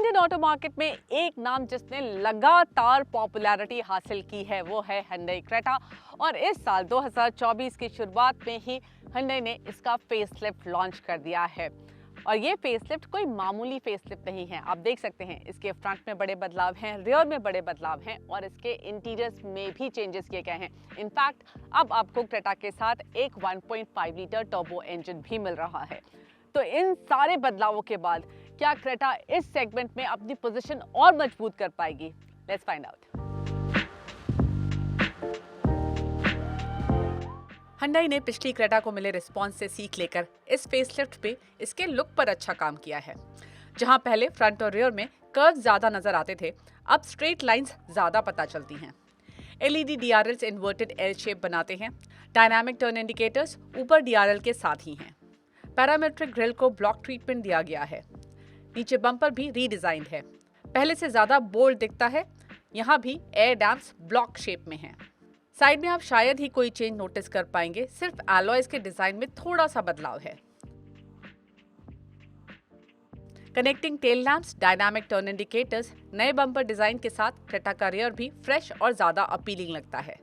Indian auto market में एक नाम जिसने लगातार पॉपुलैरिटी हासिल की है वो है Hyundai Creta। और इस साल 2024 की शुरुआत में ही Hyundai ने इसका फेसलिफ्ट लॉन्च कर दिया है। और ये फेसलिफ्ट कोई मामूली फेसलिफ्ट नहीं है। आप देख सकते हैं इसके फ्रंट में बड़े बदलाव हैं, रियर में बड़े बदलाव हैं और इसके इंटीरियर्स में भी चेंजेस किए गए हैं। इनफैक्ट अब आपको क्रेटा के साथ एक 1.5 लीटर टर्बो इंजन भी मिल रहा है। तो इन सारे बदलावों के बाद क्या क्रेटा इस सेगमेंट में अपनी पोजीशन और मजबूत कर पाएगी? Let's find out. Hyundai ने पिछली क्रेटा को मिले रिस्पांस से सीख लेकर इस फेसलिफ्ट पे इसके लुक पर अच्छा काम किया है। जहां पहले फ्रंट और रियर में कर्व ज्यादा नजर आते थे, अब स्ट्रेट लाइंस ज्यादा पता चलती हैं। LED DRLs inverted L shape बनाते हैं। डायनामिक टर्न इंडिकेटर्स ऊपर DRL के साथ ही हैं। पैरामेट्रिक ग्रिल को ब्लॉक ट्रीटमेंट दिया गया है। नीचे बम्पर भी रीडिजाइंड है, पहले से ज्यादा बोल्ड दिखता है। यहाँ भी एयर डैम्प्स ब्लॉक शेप में हैं। साइड में आप शायद ही कोई चेंज नोटिस कर पाएंगे, सिर्फ एलॉयज के डिजाइन में थोड़ा सा बदलाव है। Connecting tail lamps, dynamic turn indicators, नए बम्पर डिजाइन के साथ क्रेटा का रियर भी फ्रेश और ज्यादा अपीलिंग लगता है।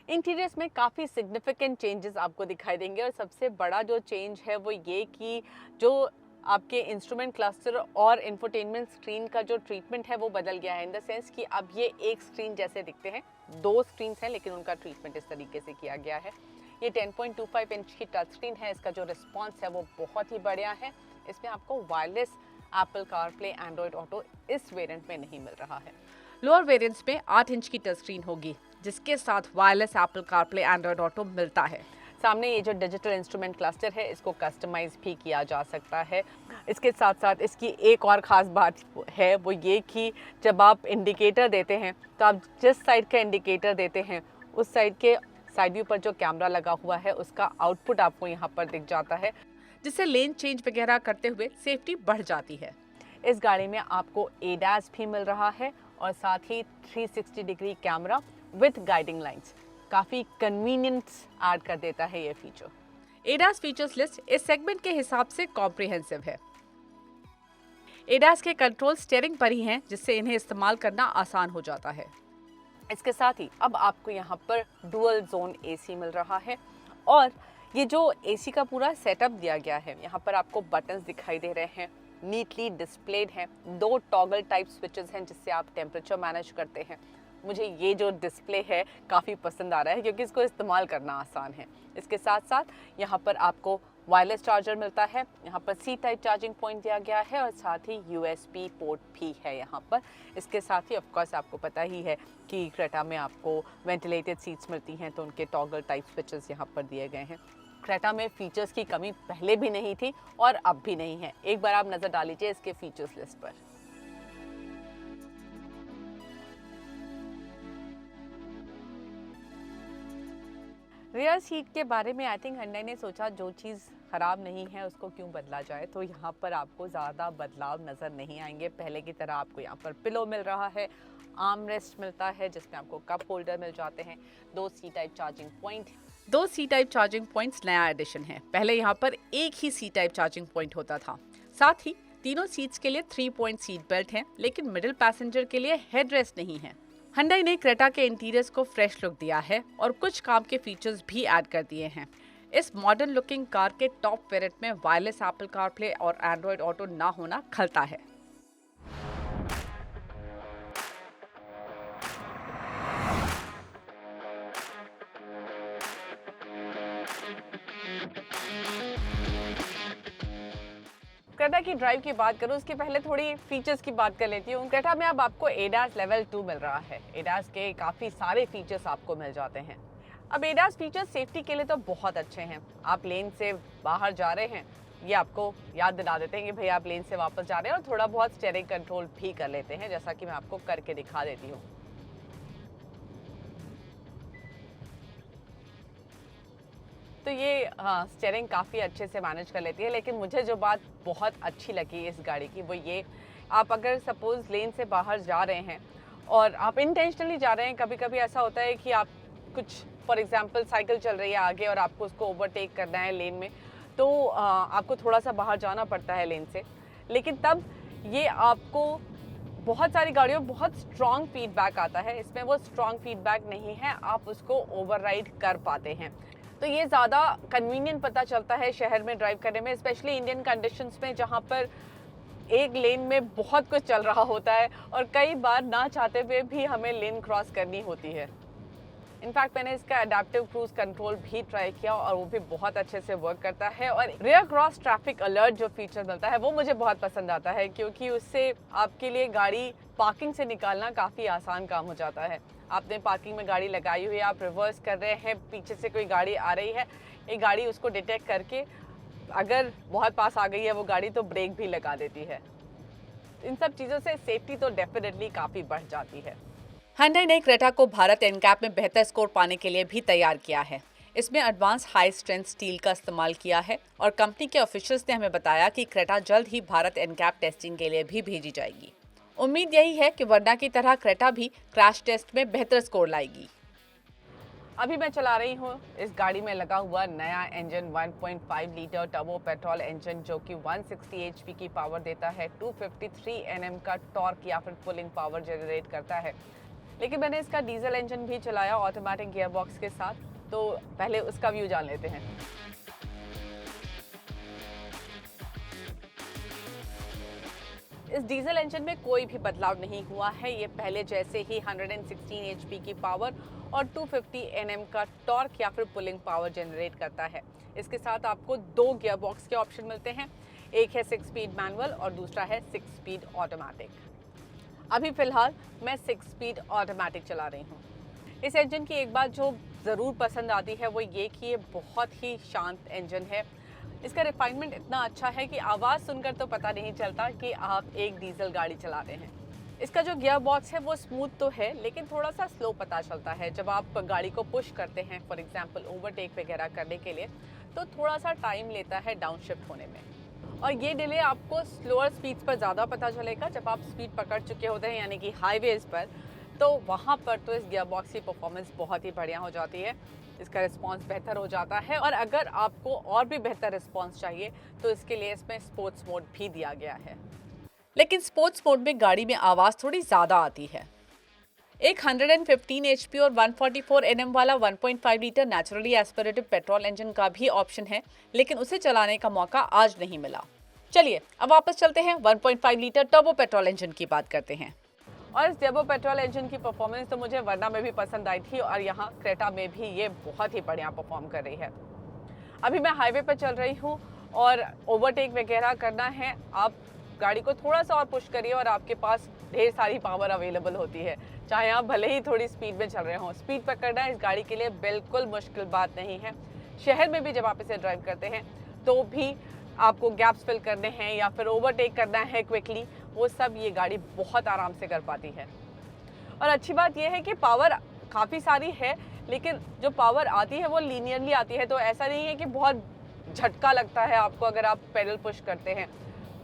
इंटीरियर्स में काफ़ी सिग्निफिकेंट चेंजेस आपको दिखाई देंगे और सबसे बड़ा जो चेंज है वो ये कि जो आपके इंस्ट्रूमेंट क्लस्टर और इंफोटेनमेंट स्क्रीन का जो ट्रीटमेंट है वो बदल गया है। इन द सेंस कि अब ये एक स्क्रीन जैसे दिखते हैं, दो स्क्रीन्स हैं लेकिन उनका ट्रीटमेंट इस तरीके से किया गया है। ये 10.25 इंच की टच स्क्रीन है। इसका जो रिस्पॉन्स है वो बहुत ही बढ़िया है। इसमें आपको wireless Apple CarPlay, Android auto इस वेरिएंट में नहीं मिल रहा है। लोअर वेरिएंट्स में 8 इंच की टच स्क्रीन होगी जिसके साथ wireless Apple CarPlay, Android auto मिलता है। सामने ये जो डिजिटल इंस्ट्रूमेंट क्लस्टर है इसको कस्टमाइज भी किया जा सकता है। इसके साथ साथ इसकी एक और ख़ास बात है वो ये कि जब आप इंडिकेटर देते हैं तो आप जिस साइड का इंडिकेटर देते हैं उस साइड के साइड व्यू पर जो कैमरा लगा हुआ है उसका आउटपुट आपको यहाँ पर दिख जाता है, जिससे लेन चेंज वगैरह करते हुए सेफ्टी बढ़ जाती है। इस गाड़ी में आपको ADAS भी मिल रहा है और साथ ही 360 degree camera with guiding lines. काफ़ी कन्वीनियंस ऐड कर देता है ये फीचर। ADAS फीचर्स लिस्ट इस सेगमेंट के हिसाब से कॉम्प्रिहेंसिव है। ADAS के कंट्रोल स्टीयरिंग पर ही हैं, जिससे इन्हें इस्तेमाल करना आसान हो जाता है। इसके साथ ही अब आपको यहाँ पर डुअल जोन AC मिल रहा है और ये जो AC का पूरा सेटअप दिया गया है, यहाँ पर आपको बटन्स दिखाई दे रहे हैं, नीटली डिस्प्लेड हैं। 2 टॉगल टाइप स्विचेस हैं जिससे आप टेम्परेचर मैनेज करते हैं। मुझे ये जो डिस्प्ले है काफ़ी पसंद आ रहा है क्योंकि इसको इस्तेमाल करना आसान है। इसके साथ साथ यहाँ पर आपको वायरलेस चार्जर मिलता है। यहाँ पर C टाइप चार्जिंग पॉइंट दिया गया है और साथ ही USB पोर्ट भी है यहाँ पर। इसके साथ ही ऑफकोर्स आपको पता ही है कि क्रेटा में आपको वेंटिलेटेड सीट्स मिलती हैं तो उनके टॉगल टाइप स्विचेस यहाँ पर दिए गए हैं। क्रेटा में फीचर्स की कमी पहले भी नहीं थी और अब भी नहीं है। एक बार आप नज़र डाल लीजिए इसके फीचर्स लिस्ट पर। रियर सीट के बारे में आई थिंक Hyundai ने सोचा जो चीज़ ख़राब नहीं है उसको क्यों बदला जाए, तो यहाँ पर आपको ज़्यादा बदलाव नज़र नहीं आएंगे। पहले की तरह आपको यहाँ पर पिलो मिल रहा है, आर्म रेस्ट मिलता है जिसमें आपको कप होल्डर मिल जाते हैं, 2 C type charging point. 2 C type charging points नया एडिशन है। पहले यहाँ पर एक ही C टाइप चार्जिंग पॉइंट होता था। साथ ही तीनों सीट्स के लिए 3 पॉइंट सीट बेल्ट हैं, लेकिन मिडिल पैसेंजर के लिए हेड रेस्ट नहीं है। Hyundai ने क्रेटा के इंटीरियर्स को फ्रेश लुक दिया है और कुछ काम के फीचर्स भी ऐड कर दिए हैं। इस मॉडर्न लुकिंग कार के टॉप वेरिएंट में वायरलेस एप्पल कारप्ले और एंड्रॉयड ऑटो ना होना खलता है। क्रेटा की ड्राइव की बात करूँ उसके पहले थोड़ी फीचर्स की बात कर लेती हूँ। क्रेटा में अब आपको ADAS लेवल 2 मिल रहा है। ADAS के काफ़ी सारे फीचर्स आपको मिल जाते हैं। अब ADAS फीचर्स सेफ्टी के लिए तो बहुत अच्छे हैं। आप लेन से बाहर जा रहे हैं, ये आपको याद दिला देते हैं कि भाई आप लेन से वापस जा रहे हैं और थोड़ा बहुत स्टीयरिंग कंट्रोल भी कर लेते हैं, जैसा कि मैं आपको करके दिखा देती हूँ। तो ये स्टीयरिंग काफ़ी अच्छे से मैनेज कर लेती है। लेकिन मुझे जो बात बहुत अच्छी लगी इस गाड़ी की वो ये, आप अगर सपोज़ लेन से बाहर जा रहे हैं और आप इंटेंशनली जा रहे हैं, कभी कभी ऐसा होता है कि आप कुछ फॉर एग्जांपल साइकिल चल रही है आगे और आपको उसको ओवरटेक करना है लेन में, तो आपको थोड़ा सा बाहर जाना पड़ता है लेन से। लेकिन तब ये आपको बहुत सारी गाड़ियों में बहुत स्ट्रॉन्ग फीडबैक आता है, इसमें वो स्ट्रॉन्ग फीडबैक नहीं है, आप उसको ओवरराइड कर पाते हैं। तो ये ज़्यादा कन्वीनियंट पता चलता है शहर में ड्राइव करने में, स्पेशली इंडियन कंडीशंस में जहाँ पर एक लेन में बहुत कुछ चल रहा होता है और कई बार ना चाहते हुए भी हमें लेन क्रॉस करनी होती है। इनफैक्ट मैंने इसका अडेप्टिव क्रूज कंट्रोल भी ट्राई किया और वो भी बहुत अच्छे से वर्क करता है। और रियर क्रॉस ट्रैफिक अलर्ट जो फीचर मिलता है वो मुझे बहुत पसंद आता है, क्योंकि उससे आपके लिए गाड़ी पार्किंग से निकालना काफ़ी आसान काम हो जाता है। आपने पार्किंग में गाड़ी लगाई हुई है, आप रिवर्स कर रहे हैं, पीछे से कोई गाड़ी आ रही है, एक गाड़ी उसको डिटेक्ट करके अगर बहुत पास आ गई है वो गाड़ी तो ब्रेक भी लगा देती है। इन सब चीज़ों से सेफ्टी तो डेफिनेटली काफ़ी बढ़ जाती है। Hyundai ने क्रेटा को भारत एनकैप में बेहतर स्कोर पाने के लिए भी तैयार किया है। इसमें एडवांस हाई स्ट्रेंथ स्टील का इस्तेमाल किया है और कंपनी के ऑफिशियल्स ने हमें बताया कि क्रेटा जल्द ही भारत एनकैप टेस्टिंग के लिए भी भेजी जाएगी। उम्मीद यही है कि वर्ना की तरह क्रेटा भी क्रैश टेस्ट में बेहतर स्कोर लाएगी। अभी मैं चला रही हूँ इस गाड़ी में लगा हुआ नया engine 1.5 litre turbo petrol engine, जो कि 160 एचपी की पावर देता है, 253 एनएम का टॉर्क या फिर पुलिंग पावर जनरेट करता है। लेकिन मैंने इसका डीजल इंजन भी चलाया ऑटोमेटिक गियर बॉक्स के साथ, तो पहले उसका व्यू जान लेते हैं। इस डीजल इंजन में कोई भी बदलाव नहीं हुआ है, ये पहले जैसे ही 116 एचपी की पावर और 250 एनएम का टॉर्क या फिर पुलिंग पावर जनरेट करता है। इसके साथ आपको 2 गियर बॉक्स के ऑप्शन मिलते हैं, एक है 6 स्पीड मैनुअल और दूसरा है 6 स्पीड ऑटोमेटिक। अभी फिलहाल मैं 6 स्पीड ऑटोमेटिक चला रही हूँ। इस इंजन की एक बात जो ज़रूर पसंद आती है वो ये कि ये बहुत ही शांत इंजन है। इसका रिफाइनमेंट इतना अच्छा है कि आवाज़ सुनकर तो पता नहीं चलता कि आप एक डीजल गाड़ी चला रहे हैं। इसका जो गियर बॉक्स है वो स्मूथ तो है, लेकिन थोड़ा सा स्लो पता चलता है। जब आप गाड़ी को पुश करते हैं फॉर एग्जांपल ओवरटेक वगैरह करने के लिए, तो थोड़ा सा टाइम लेता है डाउनशिफ्ट होने में। और ये डिले आपको स्लोअर स्पीड्स पर ज़्यादा पता चलेगा जब आप स्पीड पकड़ चुके होते हैं, यानी कि हाईवेज़ पर, तो वहाँ पर तो इस गियर बॉक्स की परफॉर्मेंस बहुत ही बढ़िया हो जाती है। इसका रिस्पांस बेहतर हो जाता है और अगर आपको और भी बेहतर रिस्पांस चाहिए तो इसके लिए इसमें स्पोर्ट्स मोड भी दिया गया है। लेकिन स्पोर्ट्स मोड में गाड़ी में आवाज़ थोड़ी ज़्यादा आती है। एक 115 एचपी और 144 एनएम वाला 1.5 litre naturally aspirated petrol engine का भी ऑप्शन है, लेकिन उसे चलाने का मौका आज नहीं मिला। चलिए अब वापस चलते हैं 1.5 लीटर टर्बो पेट्रोल इंजन की बात करते हैं। और इस टर्बो पेट्रोल इंजन की परफॉर्मेंस तो मुझे वर्ना में भी पसंद आई थी और यहाँ क्रेटा में भी ये बहुत ही बढ़िया परफॉर्म कर रही है। अभी मैं हाईवे पर चल रही हूँ और ओवरटेक वगैरह करना है, आप गाड़ी को थोड़ा सा और पुश करिए और आपके पास ढेर सारी पावर अवेलेबल होती है, चाहे आप भले ही थोड़ी स्पीड में चल रहे हों। स्पीड पकड़ना इस गाड़ी के लिए बिल्कुल मुश्किल बात नहीं है। शहर में भी जब आप इसे ड्राइव करते हैं तो भी आपको गैप्स फिल करने हैं या फिर ओवरटेक करना है क्विकली, वो सब ये गाड़ी बहुत आराम से कर पाती है। और अच्छी बात यह है कि पावर काफ़ी सारी है, लेकिन जो पावर आती है वो लीनियरली आती है, तो ऐसा नहीं है कि बहुत झटका लगता है आपको अगर आप पेडल पुश करते हैं।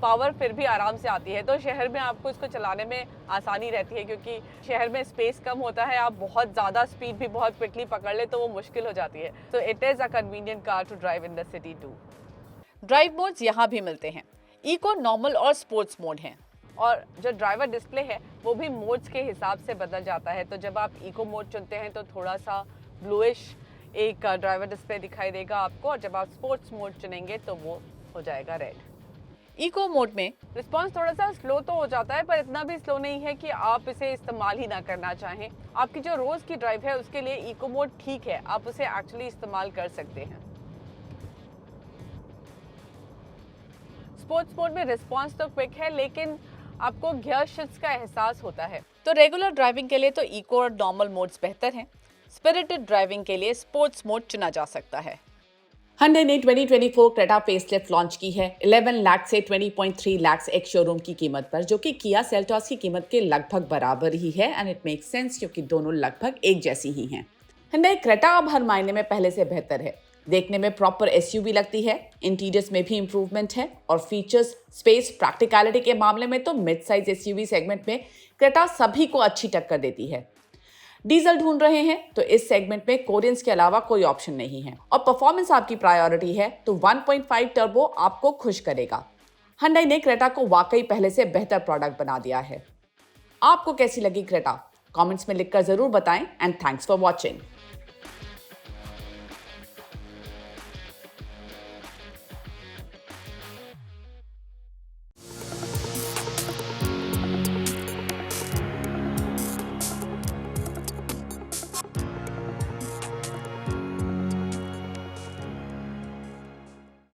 पावर फिर भी आराम से आती है, तो शहर में आपको इसको चलाने में आसानी रहती है, क्योंकि शहर में स्पेस कम होता है। आप बहुत ज़्यादा स्पीड भी बहुत क्विकली पकड़ ले तो वो मुश्किल हो जाती है। तो it is a convenient car to drive in the city too. Drive modes यहाँ भी मिलते हैं, इको, नॉर्मल और स्पोर्ट्स मोड हैं। और जो ड्राइवर डिस्प्ले है वो भी मोड्स के हिसाब से बदल जाता है। तो जब आप इको मोड चुनते हैं तो थोड़ा सा ब्लूइश एक ड्राइवर डिस्प्ले दिखाई देगा आपको, और जब आप स्पोर्ट्स मोड चुनेंगे तो वो हो जाएगा रेड। इको मोड में रिस्पांस थोड़ा सा स्लो तो हो जाता है, पर इतना भी स्लो नहीं है कि आप इसे इस्तेमाल ही ना करना चाहें। आपकी जो रोज़ की ड्राइव है उसके लिए इको मोड ठीक है, आप उसे एक्चुअली इस्तेमाल कर सकते हैं। स्पोर्ट्स मोड में रिस्पांस तो क्विक है, लेकिन आपको गियर शिफ्ट्स का एहसास होता है। तो रेगुलर ड्राइविंग के लिए तो इको और नॉर्मल मोड्स बेहतर हैं। स्पिरिटेड ड्राइविंग के लिए स्पोर्ट्स मोड चुना जा सकता है। Hyundai ने 2024 क्रेटा फेसलिफ्ट लॉन्च की है 11 लाख से 20.3 लाख एक शोरूम की कीमत पर, जो कि किया सेल्टॉस की कीमत के लगभग बराबर ही है। एंड इट मेक्स सेंस क्योंकि दोनों लगभग एक जैसी ही हैं। Hyundai क्रेटा अब हर मायने में पहले से बेहतर है। देखने में प्रॉपर एसयूवी लगती है, इंटीरियर्स में भी इंप्रूवमेंट है और फीचर्स, स्पेस, प्रैक्टिकलिटी के मामले में तो मिड साइज एसयूवी सेगमेंट में क्रेटा सभी को अच्छी टक्कर देती है। डीजल ढूंढ रहे हैं तो इस सेगमेंट में कोरियंस के अलावा कोई ऑप्शन नहीं है, और परफॉर्मेंस आपकी प्रायोरिटी है तो 1.5 टर्बो आपको खुश करेगा। Hyundai ने क्रेटा को वाकई पहले से बेहतर प्रोडक्ट बना दिया है। आपको कैसी लगी क्रेटा? कमेंट्स में लिखकर जरूर बताएं एंड थैंक्स फॉर वॉचिंग।